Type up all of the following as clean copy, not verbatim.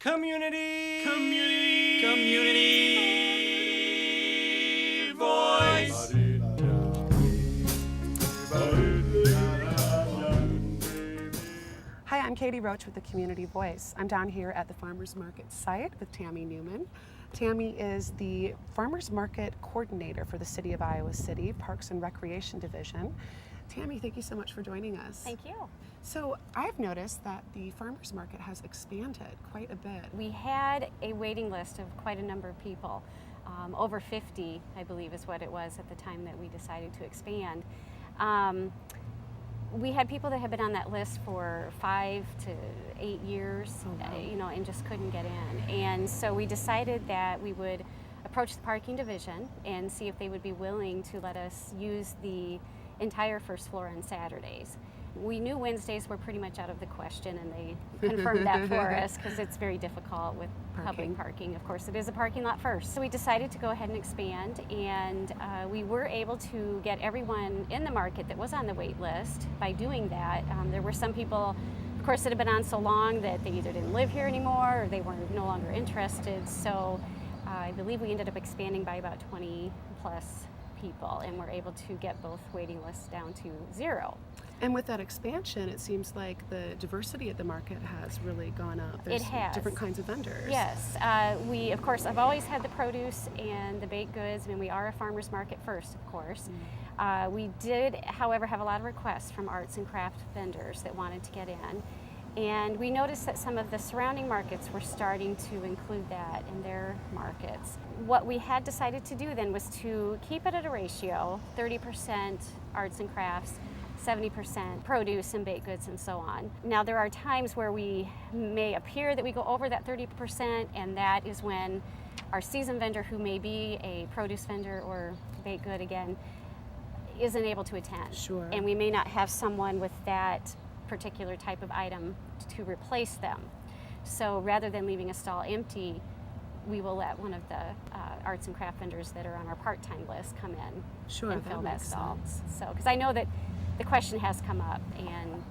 Community voice. Hi, I'm Katie Roche with the Community Voice. I'm down here at the Farmers Market site with Tammy Neumann. Tammy is the Farmers Market Coordinator for the City of Iowa City Parks and Recreation Division. Tammy, thank you so much for joining us. Thank you. So I've noticed that the Farmers Market has expanded quite a bit. We had a waiting list of quite a number of people. Over 50, I believe is what it was at the time that we decided to expand. We had people that had been on that list for 5 to 8 years, and just couldn't get in. And so we decided that we would approach the parking division and see if they would be willing to let us use the entire first floor on Saturdays. We knew Wednesdays were pretty much out of the question, and they confirmed that for us because it's very difficult with public parking. Of course, it is a parking lot first. So we decided to go ahead and expand, and we were able to get everyone in the market that was on the wait list by doing that. There were some people, of course, that had been on so long that they either didn't live here anymore or they were no longer interested. So I believe we ended up expanding by about 20 plus people, and we're able to get both waiting lists down to 0. And with that expansion, it seems like the diversity at the market has really gone up. There's It has. different kinds of vendors. Yes. We, of course, have always had the produce and the baked goods. I mean, we are a farmer's market first, of course. We did, however, have a lot of requests from arts and craft vendors that wanted to get in. And we noticed that some of the surrounding markets were starting to include that in their markets. What we had decided to do then was to keep it at a ratio, 30% arts and crafts, 70% produce and baked goods and so on. Now there are times where we may appear that we go over that 30%, and that is when our season vendor, who may be a produce vendor or baked good again, isn't able to attend. Sure. And we may not have someone with that particular type of item to replace them. So rather than leaving a stall empty, we will let one of the arts and craft vendors that are on our part-time list come in and fill that stall. So, because I know that the question has come up, and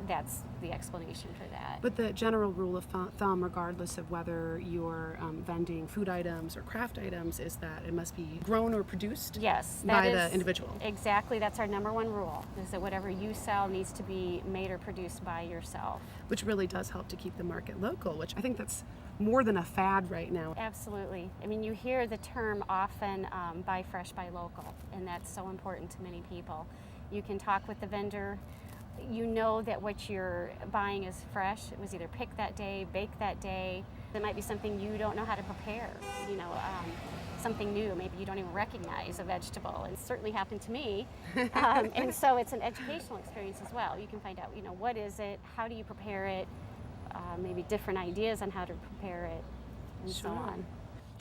that's the explanation for that. But the general rule of thumb, regardless of whether you're vending food items or craft items, is that it must be grown or produced by the individual. Exactly. That's our number one rule, is that whatever you sell needs to be made or produced by yourself. Which really does help to keep the market local, which I think that's more than a fad right now. Absolutely. I mean, you hear the term often, buy fresh, buy local, and that's so important to many people. You can talk with the vendor. You know that what you're buying is fresh. It was either picked that day, baked that day. There might be something you don't know how to prepare, something new. Maybe you don't even recognize a vegetable. It certainly happened to me. And so it's an educational experience as well. You can find out, what is it, how do you prepare it, maybe different ideas on how to prepare it, and so on.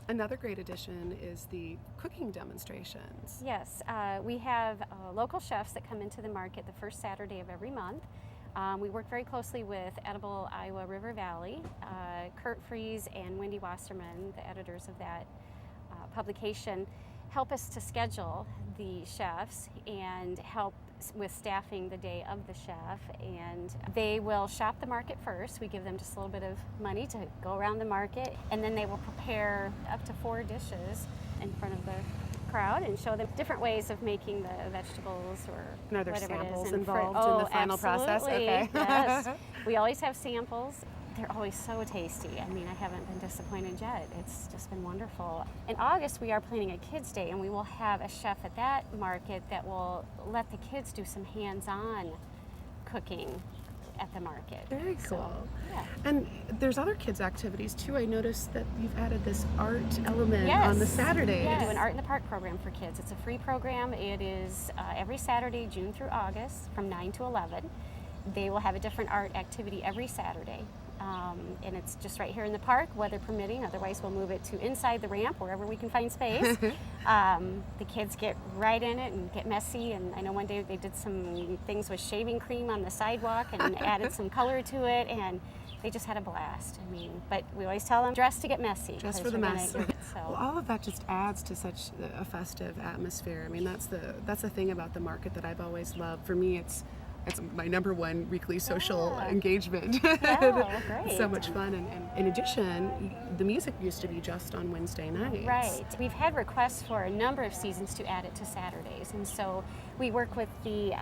Another great addition is the cooking demonstrations. Yes, we have local chefs that come into the market the first Saturday of every month. We work very closely with Edible Iowa River Valley. Kurt Fries and Wendy Wasserman, the editors of that publication, help us to schedule the chefs and help with staffing the day of the chef, and they will shop the market first. We give them just a little bit of money to go around the market, and then they will prepare up to 4 dishes in front of the crowd and show them different ways of making the vegetables or and are there whatever samples it is. involved in the final process? Okay. Yes. We always have samples. They're always so tasty. I mean, I haven't been disappointed yet. It's just been wonderful. In August, we are planning a Kids Day, and we will have a chef at that market that will let the kids do some hands-on cooking at the market. Very cool. So, yeah. And there's other kids' activities too. I noticed that you've added this art element Yes. on the Saturdays. Yeah, we do an Art in the Park program for kids. It's a free program. It is every Saturday, June through August, from 9 to 11. They will have a different art activity every Saturday. And it's just right here in the park, weather permitting. Otherwise, we'll move it to inside the ramp, wherever we can find space. The kids get right in it and get messy. And I know one day they did some things with shaving cream on the sidewalk and added some color to it. And they just had a blast. I mean, but we always tell them, dress to get messy. Dress for the mess. So. Well, all of that just adds to such a festive atmosphere. I mean, that's the thing about the market that I've always loved. For me, it's It's my #1 weekly social engagement. Oh, great. So much fun. And in addition, the music used to be just on Wednesday nights. Right. We've had requests for a number of seasons to add it to Saturdays, and so we work with the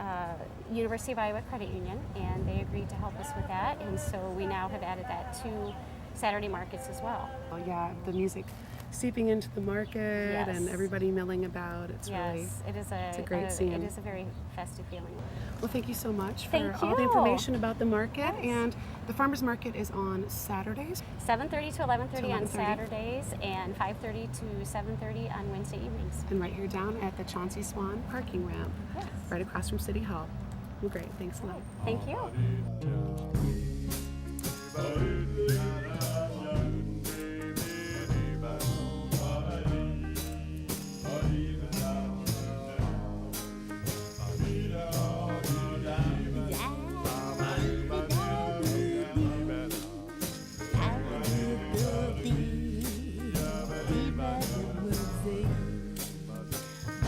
University of Iowa Credit Union, and they agreed to help us with that, and so we now have added that to Saturday markets as well. Oh, yeah, the music seeping into the market Yes. and everybody milling about. It's really, Yes, it's a great scene. It is a very festive feeling. well, thank you so much for Thank all the you. information about the market. And the farmers market is on Saturdays. 7:30 to 11:30 on 11:30. Saturdays, and 5:30 to 7:30 on Wednesday evenings. And right here down at the Chauncey Swan parking ramp, Yes. right across from City Hall. Well, great. Thanks a lot. Thank you.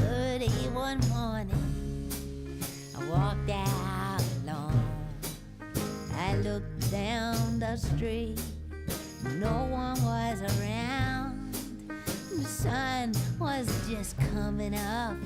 Early one morning, I walked out alone. I looked down the street, no one was around. The sun was just coming up.